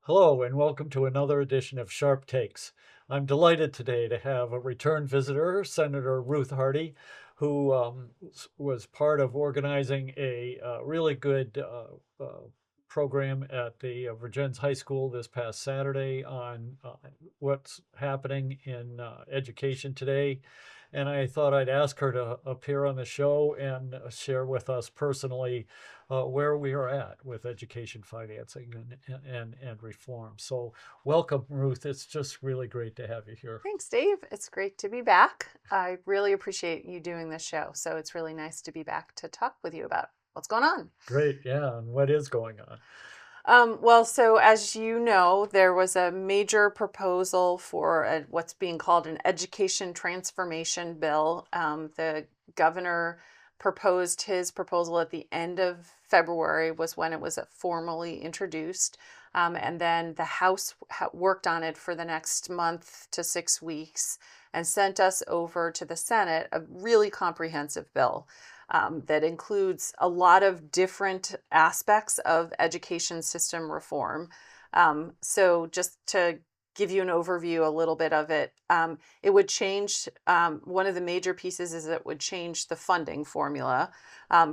Hello, and welcome to another edition of Sharp Takes. I'm delighted today to have a return visitor, Senator Ruth Hardy, who was part of organizing a really good program at the Virgins High School this past Saturday on what's happening in education today. And I thought I'd ask her to appear on the show and share with us personally where we are at with education financing and reform. So, welcome, Ruth. It's just really great to have you here. Thanks, Dave. It's great to be back. I really appreciate you doing this show. So it's really nice to be back to talk with you about what's going on. Great, yeah. And what is going on? So as you know, there was a major proposal for what's being called an education transformation bill. The governor proposed his proposal at the end of February was when it was formally introduced. And then the House worked on it for the next month to 6 weeks and sent us over to the Senate a really comprehensive bill that includes a lot of different aspects of education system reform. So just to give you an overview a little bit of it, it would change, one of the major pieces is it would change the funding formula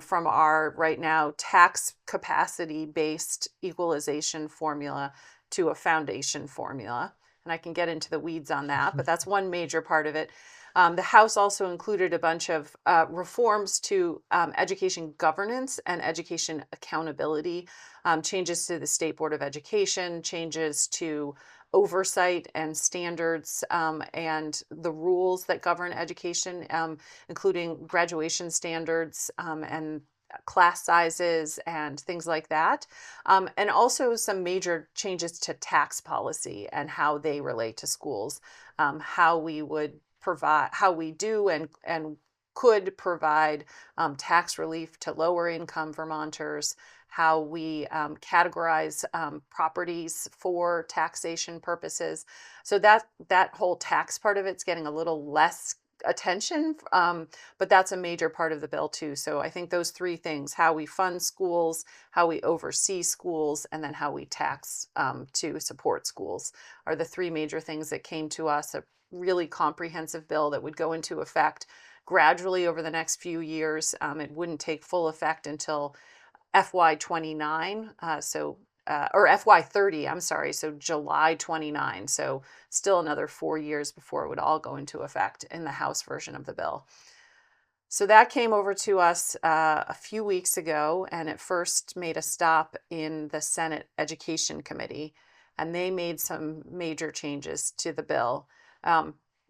from our right now tax capacity based equalization formula to a foundation formula. And I can get into the weeds on that, but that's one major part of it. The House also included a bunch of reforms to education governance and education accountability, changes to the State Board of Education, changes to oversight and standards and the rules that govern education, including graduation standards and class sizes and things like that. And also some major changes to tax policy and how they relate to schools, how we would provide, how we do and could provide tax relief to lower income Vermonters, how we categorize properties for taxation purposes. So that whole tax part of it's getting a little less attention, but that's a major part of the bill too. So I think those three things, how we fund schools, how we oversee schools, and then how we tax to support schools, are the three major things that came to us. A really comprehensive bill that would go into effect gradually over the next few years. It wouldn't take full effect until FY29, or FY30, I'm sorry, so July 29. So still another 4 years before it would all go into effect in the House version of the bill. So that came over to us a few weeks ago, and it first made a stop in the Senate Education Committee, and they made some major changes to the bill.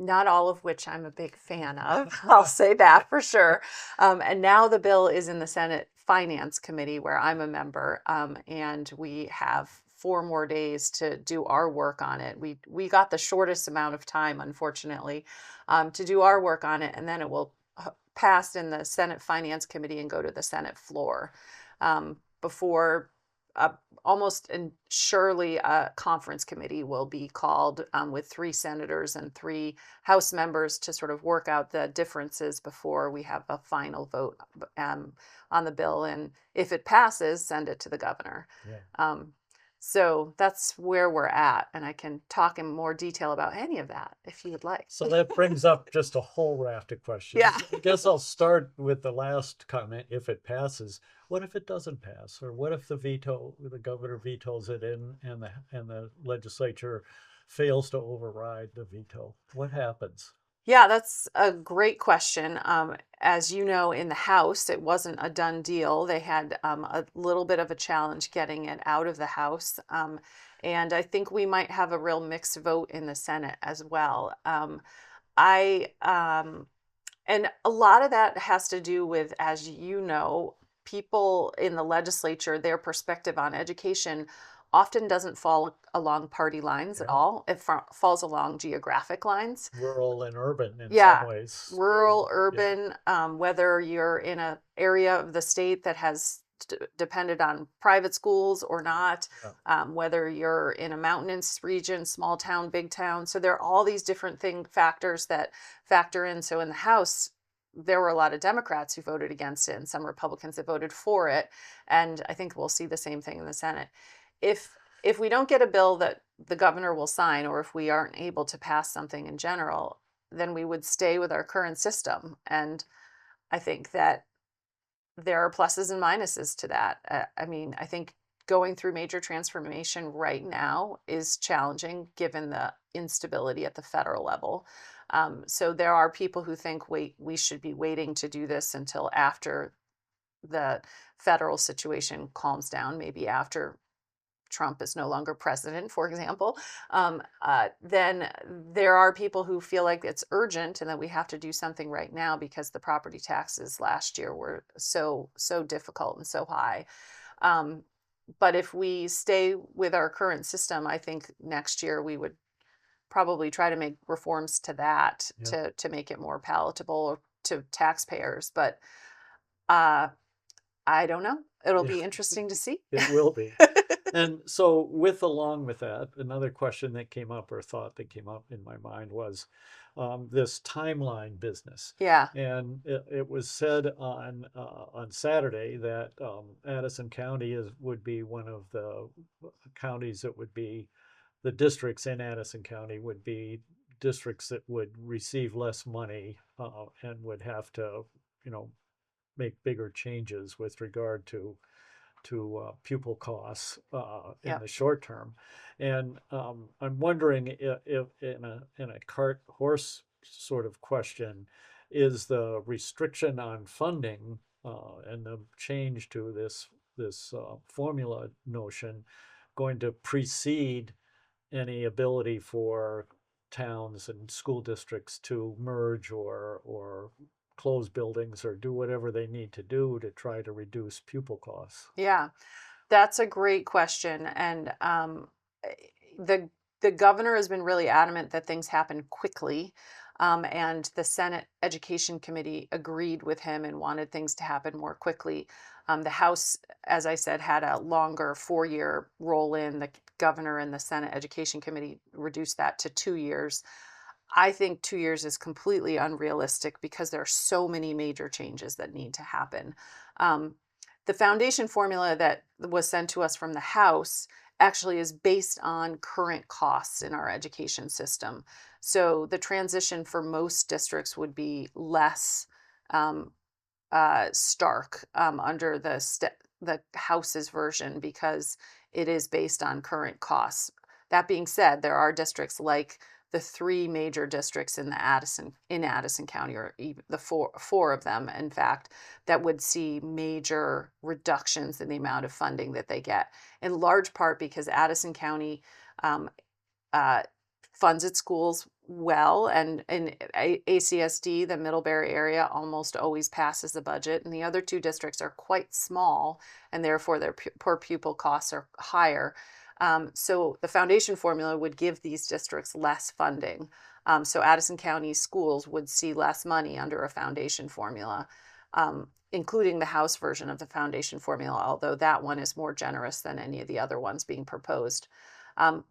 Not all of which I'm a big fan of, I'll say that for sure. And now the bill is in the Senate Finance Committee, where I'm a member, and we have 4 more days to do our work on it. We got the shortest amount of time, unfortunately, to do our work on it, and then it will pass in the Senate Finance Committee and go to the Senate floor before almost and surely a conference committee will be called with 3 senators and 3 House members to sort of work out the differences before we have a final vote on the bill. And if it passes, send it to the governor. Yeah. So that's where we're at. And I can talk in more detail about any of that if you would like. So that brings up just a whole raft of questions. Yeah. I guess I'll start with the last comment. If it passes, what if it doesn't pass? Or what if the governor vetoes it and the legislature fails to override the veto? What happens? Yeah, that's a great question. As you know, in the House, it wasn't a done deal. They had a little bit of a challenge getting it out of the House. And I think we might have a real mixed vote in the Senate as well. I And a lot of that has to do with, as you know, people in the legislature, their perspective on education often doesn't fall along party lines at Yeah. all. It falls along geographic lines. Rural and urban in Yeah, some ways. rural, Yeah. urban, whether you're in an area of the state that has depended on private schools or not, Yeah. whether you're in a mountainous region, small town, big town. So there are all these different factors that factor in. So in the House, there were a lot of Democrats who voted against it and some Republicans that voted for it. And I think we'll see the same thing in the Senate. If if we don't get a bill that the governor will sign, or if we aren't able to pass something in general, then we would stay with our current system. And I think that there are pluses and minuses to that. I mean, I think going through major transformation right now is challenging given the instability at the federal level. So there are people who think, wait, we should be waiting to do this until after the federal situation calms down, maybe after Trump is no longer president, for example. Then there are people who feel like it's urgent and that we have to do something right now because the property taxes last year were so difficult and so high. But if we stay with our current system, I think next year we would probably try to make reforms to that Yeah. to make it more palatable to taxpayers. But I don't know. It'll Yeah. be interesting to see. It will be. And so, along with that, another question that came up, or thought that came up in my mind, was this timeline business. Yeah. And it was said on Saturday that Addison County would be one of the counties that would be the districts in Addison County would be districts that would receive less money and would have to, you know, make bigger changes with regard to pupil costs in Yep. the short term. And I'm wondering if in a cart horse sort of question, is the restriction on funding and the change to this formula notion going to precede any ability for towns and school districts to merge or close buildings or do whatever they need to do to try to reduce pupil costs? Yeah. That's a great question. And the the governor has been really adamant that things happen quickly. And the Senate Education Committee agreed with him and wanted things to happen more quickly. The House, as I said, had a longer 4-year roll in. The governor and the Senate Education Committee reduced that to 2 years. I think 2 years is completely unrealistic because there are so many major changes that need to happen. Um, the foundation formula that was sent to us from the House actually is based on current costs in our education system. So the transition for most districts would be less um, stark under the House's version because it is based on current costs. That being said, there are districts like the 3 major districts in Addison County, or even the four of them, in fact, that would see major reductions in the amount of funding that they get, in large part because Addison County um, uh, funds its schools well, and in ACSD, the Middlebury area almost always passes the budget, and the other 2 districts are quite small, and therefore their per pupil costs are higher. So the foundation formula would give these districts less funding. So Addison County schools would see less money under a foundation formula, including the House version of the foundation formula, although that one is more generous than any of the other ones being proposed.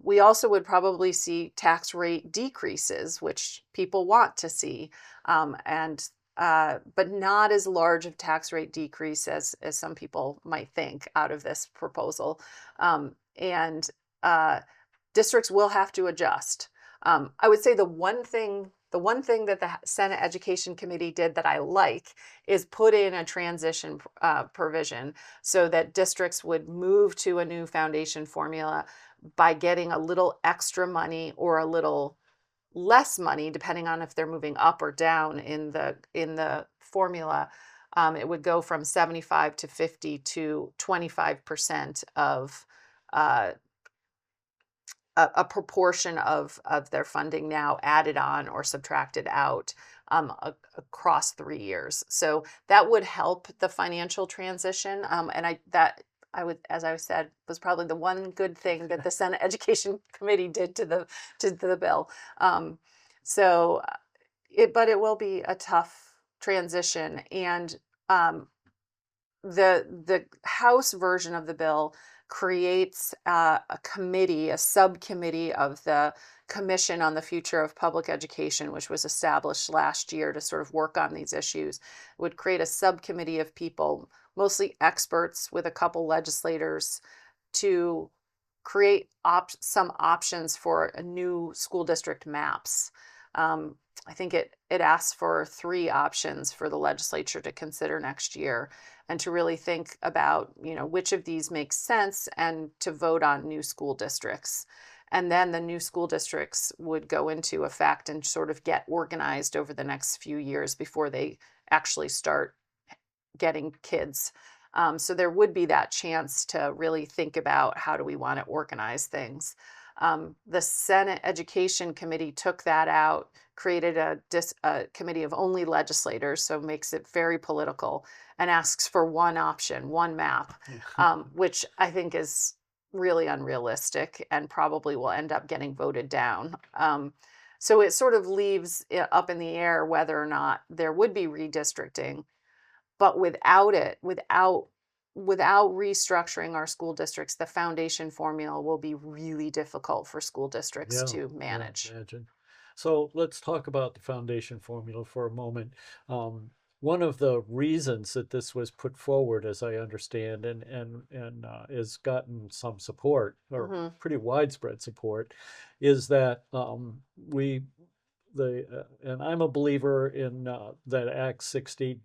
We also would probably see tax rate decreases, which people want to see, but not as large of tax rate decrease as some people might think out of this proposal. And districts will have to adjust. I would say the one thing that the Senate Education Committee did that I like is put in a transition provision so that districts would move to a new foundation formula by getting a little extra money or a little less money, depending on if they're moving up or down in the formula. It would go from 75 to 50 to 25% of a proportion of their funding now added on or subtracted out across 3 years. So that would help the financial transition. And I would, as I said, was probably the one good thing that the Senate Education Committee did to the bill. But it will be a tough transition, and the House version of the bill creates a subcommittee of the Commission on the Future of Public Education, which was established last year to sort of work on these issues. It would create a subcommittee of people, mostly experts with a couple legislators, to create some options for a new school district maps. I think it asks for 3 options for the legislature to consider next year, and to really think about, which of these makes sense, and to vote on new school districts. And then the new school districts would go into effect and sort of get organized over the next few years before they actually start getting kids. So there would be that chance to really think about, how do we want to organize things. The Senate Education Committee took that out, created a committee of only legislators, so makes it very political, and asks for one option, one map, which I think is really unrealistic and probably will end up getting voted down. So it sort of leaves it up in the air whether or not there would be redistricting. But without restructuring our school districts, the foundation formula will be really difficult for school districts Yeah, to yeah, manage. imagine. So let's talk about the foundation formula for a moment. One of the reasons that this was put forward, as I understand, and has gotten some support, or Hmm. pretty widespread support, is that we the and I'm a believer in that Act 60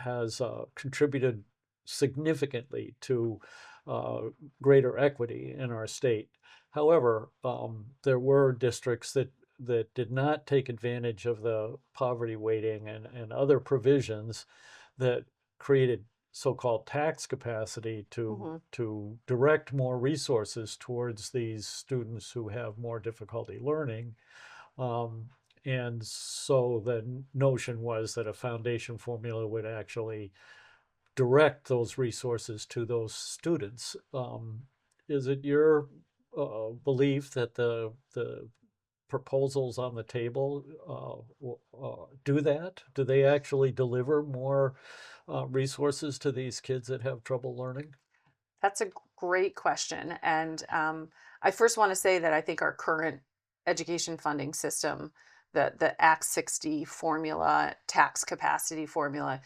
has contributed significantly to uh, greater equity in our state. However, there were districts that did not take advantage of the poverty weighting and other provisions that created so-called tax capacity Hmm. to direct more resources towards these students who have more difficulty learning. Um, and so the notion was that a foundation formula would actually direct those resources to those students. Is it your belief that the proposals on the table do that? Do they actually deliver more resources to these kids that have trouble learning? That's a great question. And I first want to say that I think our current education funding system, the Act 60 formula, tax capacity formula,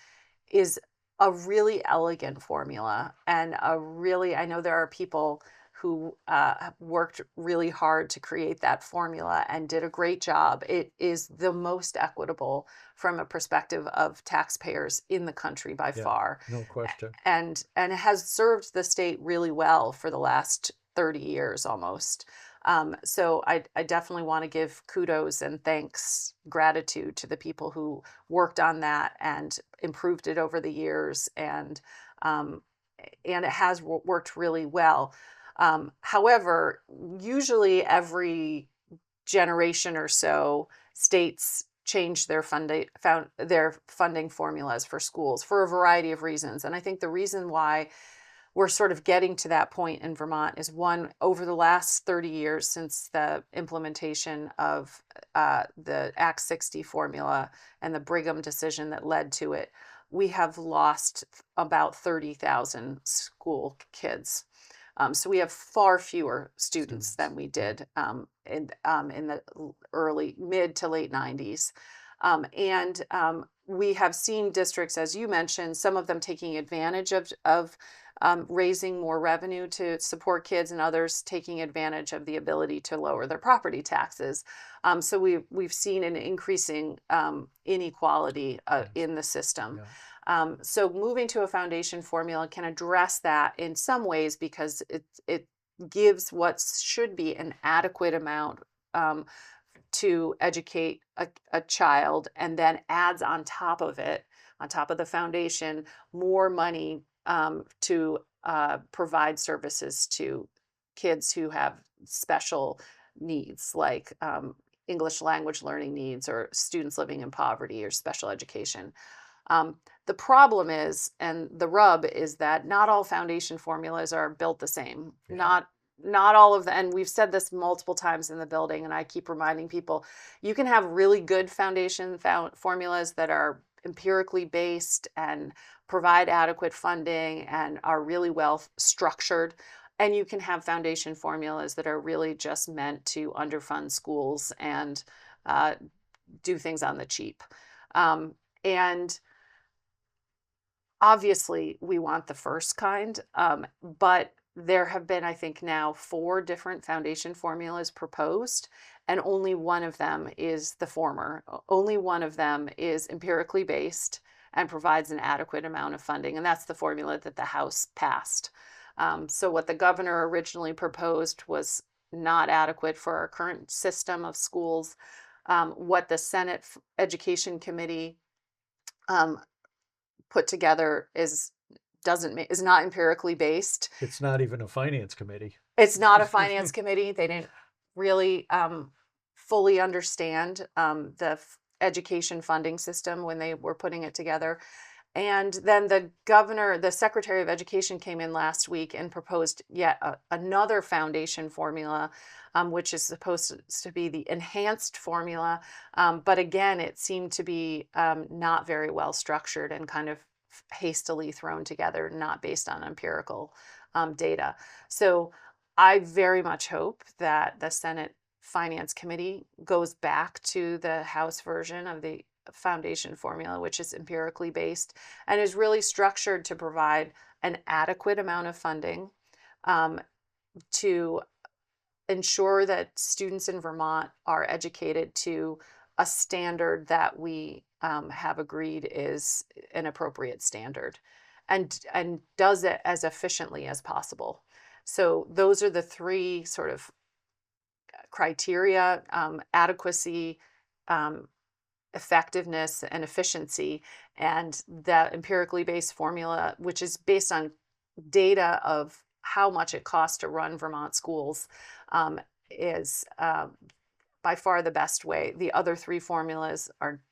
is a really elegant formula, and I know there are people who have worked really hard to create that formula and did a great job. It is the most equitable from a perspective of taxpayers in the country by Yeah, far, no question. and has served the state really well for the last 30 years almost. So I definitely want to give kudos and thanks, gratitude to the people who worked on that and improved it over the years, um, and it has worked really well. However, usually every generation or so, states change their funding formulas for schools for a variety of reasons. And I think the reason why we're sort of getting to that point in Vermont is, one, over the last 30 years since the implementation of the Act 60 formula and the Brigham decision that led to it, we have lost about 30,000 school kids. So we have far fewer students Students. than we Yeah. did in the early, mid to late 90s. And we have seen districts, as you mentioned, some of them taking advantage of raising more revenue to support kids, and others taking advantage of the ability to lower their property taxes. So we've seen an increasing inequality Yes. in the system. Yeah. So moving to a foundation formula can address that in some ways, because it gives what should be an adequate amount um, to educate a child, and then adds on top of it, on top of the foundation, more money to provide services to kids who have special needs, like English language learning needs, or students living in poverty, or special education. Um, the problem is, and the rub is, that not all foundation formulas are built the same. Yeah. Not all of them, and we've said this multiple times in the building, and I keep reminding people, you can have really good foundation formulas that are empirically based and provide adequate funding and are really well structured. And you can have foundation formulas that are really just meant to underfund schools and uh, do things on the cheap. And obviously, we want the first kind, but there have been, I think, now 4 different foundation formulas proposed, and only one of them is the former. Only one of them is empirically based and provides an adequate amount of funding, and that's the formula that the House passed. So what the governor originally proposed was not adequate for our current system of schools. What the Senate Education Committee um, put together is not empirically based. It's not even a finance committee. It's not a finance committee. They didn't really fully understand the education funding system when they were putting it together. And then the Secretary of Education came in last week and proposed yet another foundation formula, which is supposed to be the enhanced formula. But again, it seemed to be not very well structured and kind of hastily thrown together, not based on empirical data. So I very much hope that the Senate Finance Committee goes back to the House version of the foundation formula, which is empirically based and is really structured to provide an adequate amount of funding to ensure that students in Vermont are educated to a standard that we have agreed is an appropriate standard, and does it as efficiently as possible. So those are the 3 sort of criteria: adequacy, effectiveness, and efficiency. And the empirically based formula, which is based on data of how much it costs to run Vermont schools, is by far the best way. The other 3 formulas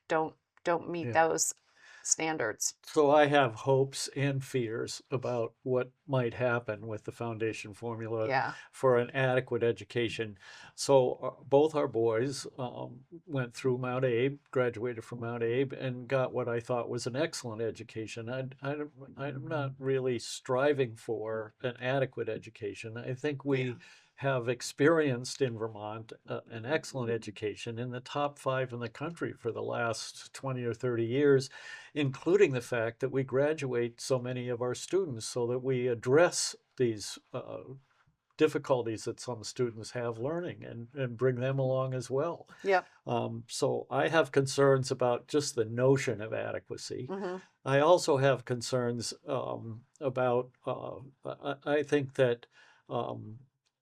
don't meet Yeah. those standards. So I have hopes and fears about what might happen with the foundation formula Yeah. for an adequate education. So both our boys went through Mount Abe, graduated from Mount Abe, and got what I thought was an excellent education. I'm not really striving for an adequate education. I think we have experienced in Vermont an excellent education in the top 5 in the country for the last 20 or 30 years, including the fact that we graduate so many of our students so that we address these difficulties that some students have learning and bring them along as well. Yep. So I have concerns about just the notion of adequacy. Mm-hmm. I also have concerns about, I think that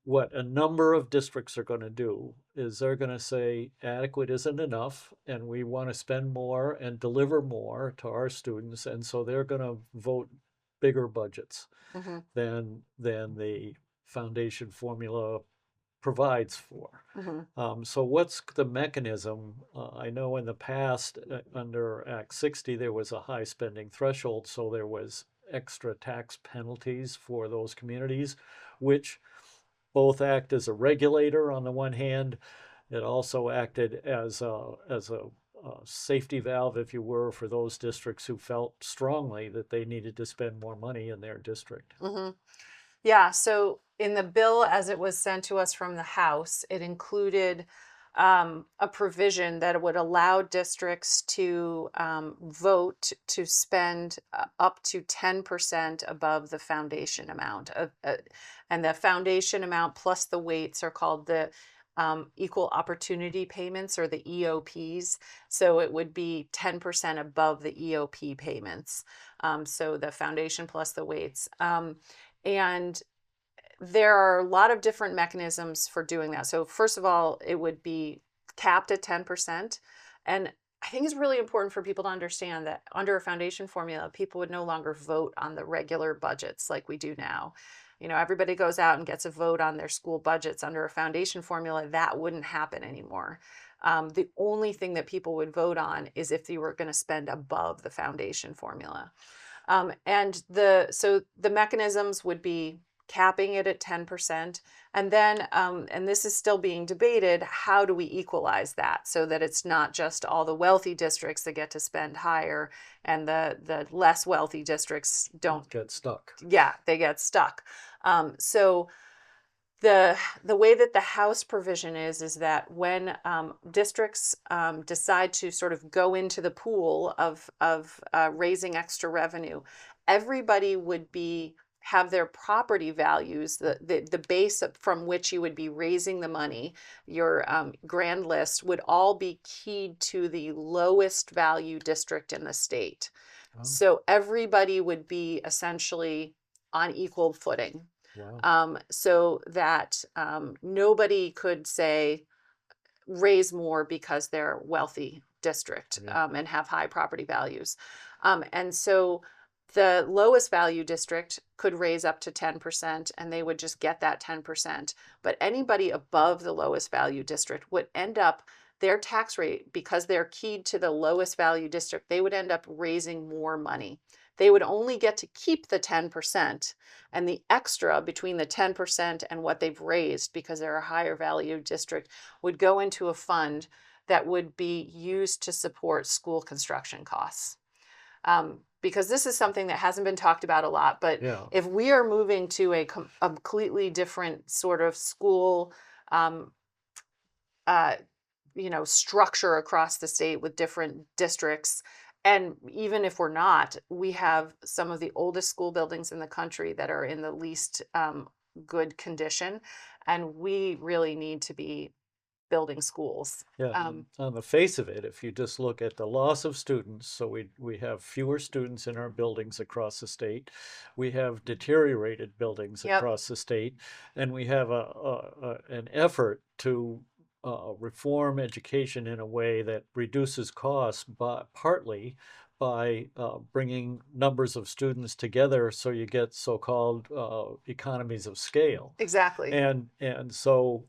what a number of districts are going to do is they're going to say adequate isn't enough and we want to spend more and deliver more to our students. And so they're going to vote bigger budgets Mm-hmm. than the foundation formula provides for. Mm-hmm. So what's the mechanism? I know in the past under Act 60 there was a high spending threshold, so there was extra tax penalties for those communities, which both act as a regulator on the one hand. It also acted as a safety valve, if you were, for those districts who felt strongly that they needed to spend more money in their district. Mm-hmm. Yeah, so in the bill as it was sent to us from the House, it included a provision that would allow districts to vote to spend up to 10% above the foundation amount. And the foundation amount plus the weights are called the equal opportunity payments, or the EOPs. So it would be 10% above the EOP payments. So the foundation plus the weights. And there are a lot of different mechanisms for doing that. So first of all, it would be capped at 10%. And I think it's really important for people to understand that under a foundation formula, people would no longer vote on the regular budgets like we do now. You know, everybody goes out and gets a vote on their school budgets. Under a foundation formula, that wouldn't happen anymore. The only thing that people would vote on is if they were going to spend above the foundation formula. So the mechanisms would be capping it at 10%. And then, and this is still being debated, how do we equalize that so that it's not just all the wealthy districts that get to spend higher and the less wealthy districts don't get stuck. Yeah, they get stuck. So the way that the House provision is that when districts decide to sort of go into the pool of raising extra revenue, everybody would be have their property values, the base from which you would be raising the money, your grand list would all be keyed to the lowest value district in the state. Oh, So everybody would be essentially on equal footing, wow. so that nobody could say raise more because they're wealthy district, Yeah. and have high property values. And so the lowest value district could raise up to 10% and they would just get that 10%. But anybody above the lowest value district would end up, their tax rate, because they're keyed to the lowest value district, they would end up raising more money. They would only get to keep the 10%, and the extra between the 10% and what they've raised, because they're a higher value district, would go into a fund that would be used to support school construction costs. Because this is something that hasn't been talked about a lot, but Yeah. if we are moving to a completely different sort of school, um, uh, structure across the state with different districts, and even if we're not, we have some of the oldest school buildings in the country that are in the least good condition, and we really need to be building schools. Yeah, on the face of it, if you just look at the loss of students, so we have fewer students in our buildings across the state, we have deteriorated buildings Yep, across the state, and we have an effort to reform education in a way that reduces costs, but partly by bringing numbers of students together so you get so-called economies of scale. exactly. And so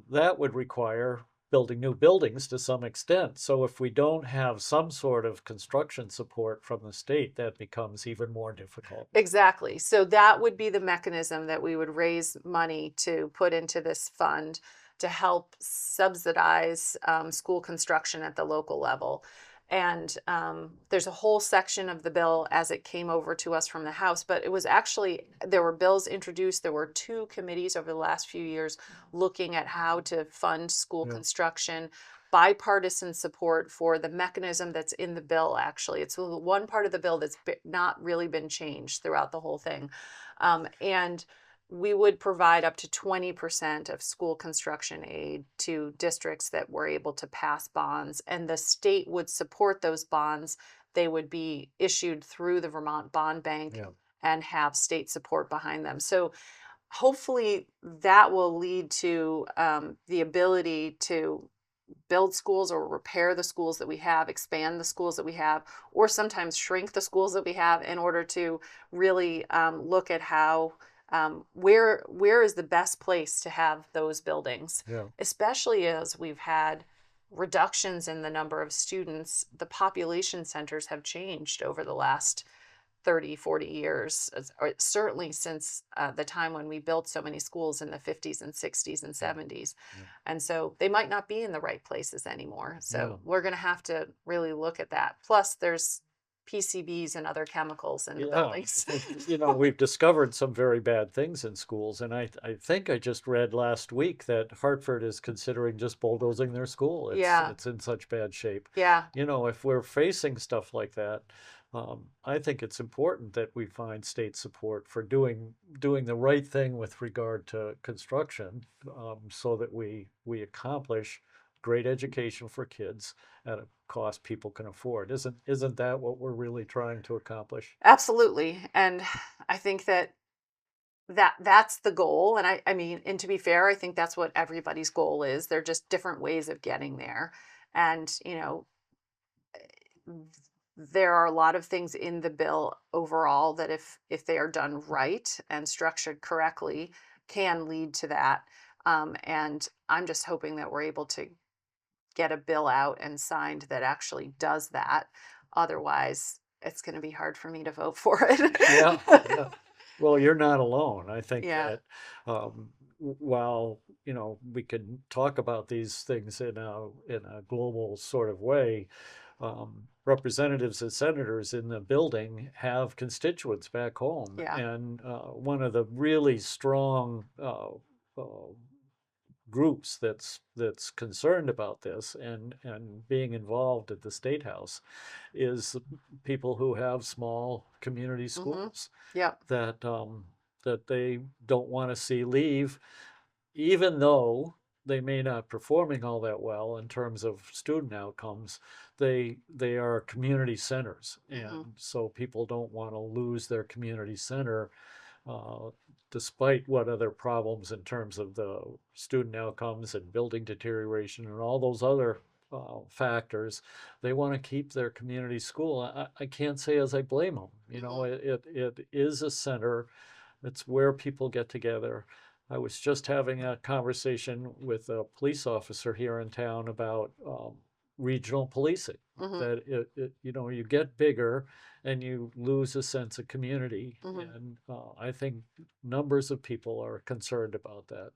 that would require building new buildings to some extent. So if we don't have some sort of construction support from the state, that becomes even more difficult. Exactly. So that would be the mechanism that we would raise money to put into this fund to help subsidize school construction at the local level. And there's a whole section of the bill as it came over to us from the House, but it was actually, there were bills introduced. There were two committees over the last few years looking at how to fund school Yeah. construction, bipartisan support for the mechanism that's in the bill. Actually, it's the one part of the bill that's not really been changed throughout the whole thing. And we would provide up to 20% of school construction aid to districts that were able to pass bonds, and the state would support those bonds. They would be issued through the Vermont Bond Bank Yeah. and have state support behind them. So hopefully that will lead to the ability to build schools or repair the schools that we have, expand the schools that we have, or sometimes shrink the schools that we have in order to really look at how, where is the best place to have those buildings, Yeah. especially as we've had reductions in the number of students. The population centers have changed over the last 30, 40 years, or certainly since the time when we built so many schools in the 50s and 60s and Yeah. 70s. Yeah. And so they might not be in the right places anymore. Yeah. So we're going to have to really look at that. Plus, there's PCBs and other chemicals in the Yeah, buildings. we've discovered some very bad things in schools, and I think I just read last week that Hartford is considering just bulldozing their school. Yeah, It's in such bad shape. yeah, If we're facing stuff like that, I think it's important that we find state support for doing the right thing with regard to construction, so that we accomplish great education for kids at a cost people can afford. Isn't that what we're really trying to accomplish? absolutely. And I think that's the goal. And I mean, and to be fair, I think that's what everybody's goal is. They're just different ways of getting there. And there are a lot of things in the bill overall that if they are done right and structured correctly can lead to that. And I'm just hoping that we're able to get a bill out and signed that actually does that. Otherwise, it's going to be hard for me to vote for Yeah, it. yeah. Well, you're not alone. I think Yeah. that while we can talk about these things in a global sort of way, representatives and senators in the building have constituents back home, Yeah. and one of the really strong groups that's concerned about this and being involved at the state house is people who have small community Mm-hmm. schools Yep. that that they don't want to see leave, even though they may not performing all that well in terms of student outcomes. They are community centers, and Hmm. so people don't want to lose their community center, uh, despite what other problems in terms of the student outcomes and building deterioration and all those other factors. They want to keep their community school. I can't say as I blame them. You know, Hmm. it is a center. It's where people get together. I was just having a conversation with a police officer here in town about regional policing. Hmm. That you know, you get bigger and you lose a sense of community, Hmm. and I think numbers of people are concerned about that.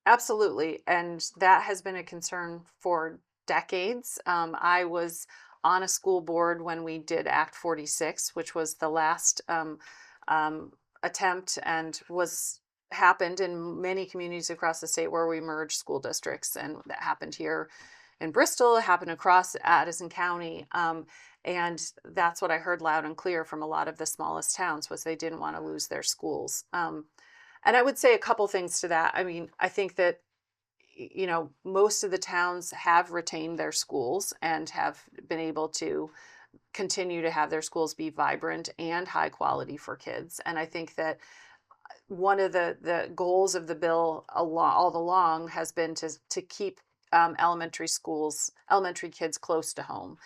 Absolutely. And that has been a concern for decades. I was on a school board when we did Act 46, which was the last um, attempt and was happened in many communities across the state where we merged school districts. And that happened here in Bristol, it happened across Addison County. And that's what I heard loud and clear from a lot of the smallest towns was they didn't want to lose their schools. And I would say a couple things to that. I mean, I think that most of the towns have retained their schools and have been able to continue to have their schools be vibrant and high quality for kids. And I think that one of the goals of the bill all along has been to keep elementary kids close to home,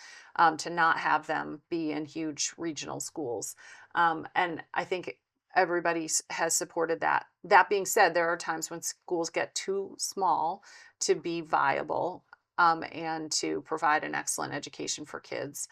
to not have them be in huge regional schools. And I think everybody has supported that. That being said, there are times when schools get too small to be viable, and to provide an excellent education for kids.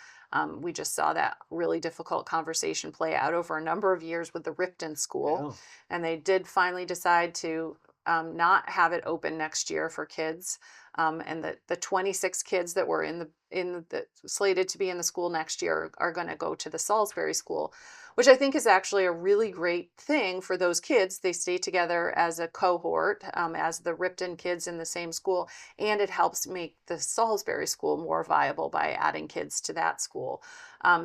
We just saw that really difficult conversation play out over a number of years with the Ripton School, Yeah, and they did finally decide to not have it open next year for kids. And the 26 kids that were in the slated to be in the school next year are going to go to the Salisbury School, which I think is actually a really great thing for those kids. They stay together as a cohort, as the Ripton kids in the same school, and it helps make the Salisbury School more viable by adding kids to that school.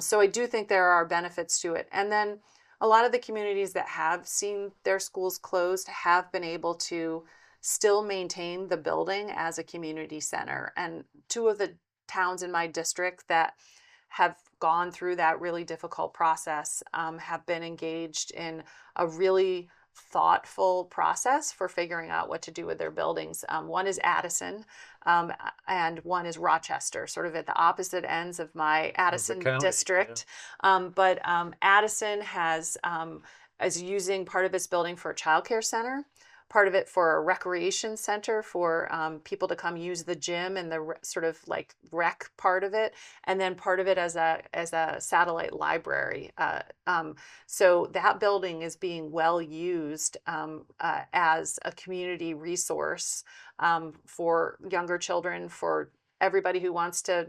So I do think there are benefits to it. And then a lot of the communities that have seen their schools closed have been able to still maintain the building as a community center. And two of the towns in my district that have gone through that really difficult process have been engaged in a really thoughtful process for figuring out what to do with their buildings. One is Addison, um, and one is Rochester, sort of at the opposite ends of my of the Addison county. Yeah, district. But Addison is using part of its building for a childcare center, part of it for a recreation center for people to come use the gym and the sort of like rec part of it, and then part of it as a satellite library. So that building is being well used as a community resource for younger children, for everybody who wants to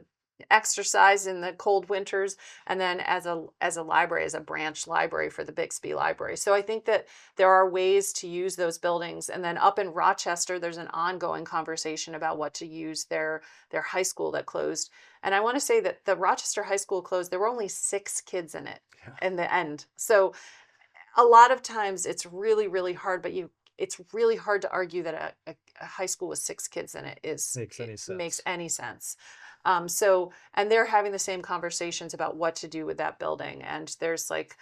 exercise in the cold winters, and then as a library, as a branch library for the Bixby Library. So I think that there are ways to use those buildings. And then up in Rochester, there's an ongoing conversation about what to use their high school that closed. And I want to say that the Rochester High School closed, there were only 6 kids in it yeah, in the end. So a lot of times it's really, really hard, but it's really hard to argue that a high school with 6 kids in makes it any makes sense. any sense. And they're having the same conversations about what to do with that building. And there's like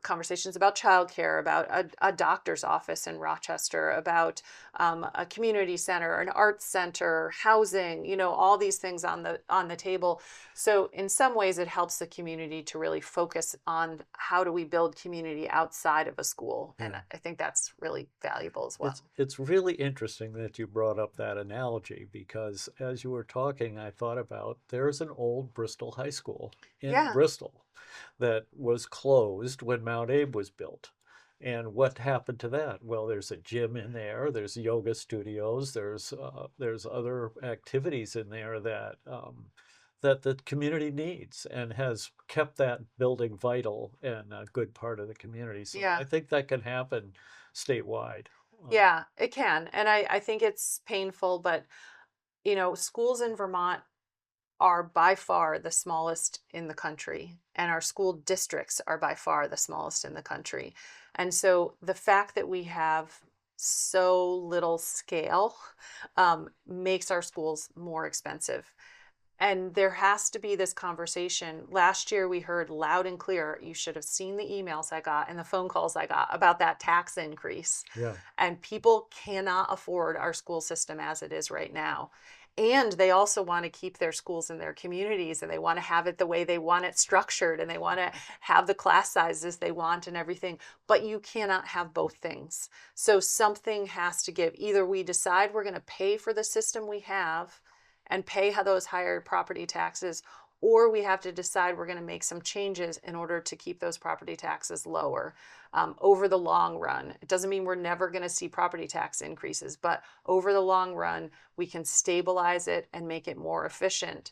conversations about childcare, about a doctor's office in Rochester, about a community center, an arts center, housing, all these things on the table. So in some ways, it helps the community to really focus on how do we build community outside of a school, and Yeah. I think that's really valuable as well. It's really interesting that you brought up that analogy, because as you were talking, I thought about there's an old Bristol high school in Yeah, Bristol that was closed when Mount Abe was built. And what happened to that? Well, there's a gym in there, there's yoga studios, there's other activities in there that the community needs, and has kept that building vital and a good part of the community. So yeah, I think that can happen statewide. yeah, it can. And I think it's painful, but schools in Vermont are by far the smallest in the country, and our school districts are by far the smallest in the country. And so the fact that we have so little scale makes our schools more expensive. And there has to be this conversation. Last year, we heard loud and clear, you should have seen the emails I got and the phone calls I got about that tax increase. Yeah. And people cannot afford our school system as it is right now. And they also want to keep their schools in their communities, and they want to have it the way they want it structured, and they want to have the class sizes they want and everything. But you cannot have both things. So something has to give. Either we decide we're going to pay for the system we have and pay those higher property taxes, or we have to decide we're going to make some changes in order to keep those property taxes lower over the long run. It doesn't mean we're never going to see property tax increases, but over the long run, we can stabilize it and make it more efficient,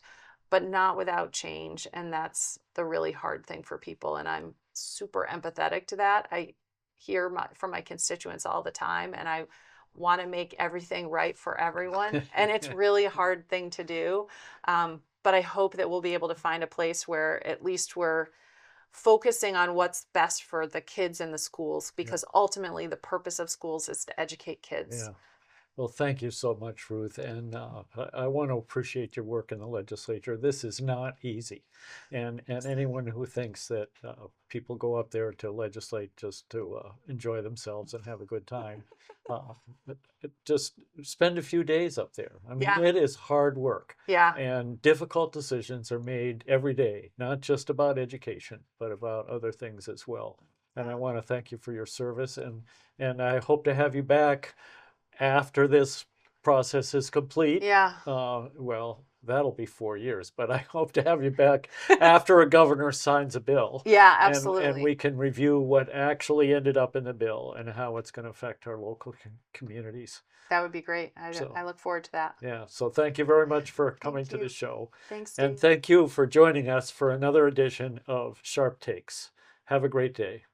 but not without change. And that's the really hard thing for people. And I'm super empathetic to that. I hear from my constituents all the time, and I want to make everything right for everyone. And it's really a hard thing to do. But I hope that we'll be able to find a place where at least we're focusing on what's best for the kids in the schools, because ultimately the purpose of schools is to educate kids. Yeah. Well, thank you so much, Ruth. And I want to appreciate your work in the legislature. This is not easy. And anyone who thinks that people go up there to legislate just to enjoy themselves and have a good time, uh, just spend a few days up there. I mean, it is hard work. Yeah. And difficult decisions are made every day, not just about education, but about other things as well. And I want to thank you for your service. And I hope to have you back after this process is complete. Yeah. Well, that'll be 4 years, but I hope to have you back after a governor signs a bill. Yeah, absolutely. And we can review what actually ended up in the bill and how it's going to affect our local communities. That would be great. I look forward to that. Yeah. So thank you very much for coming to the show. Thanks, Dave. And thank you for joining us for another edition of Sharpe Takes. Have a great day.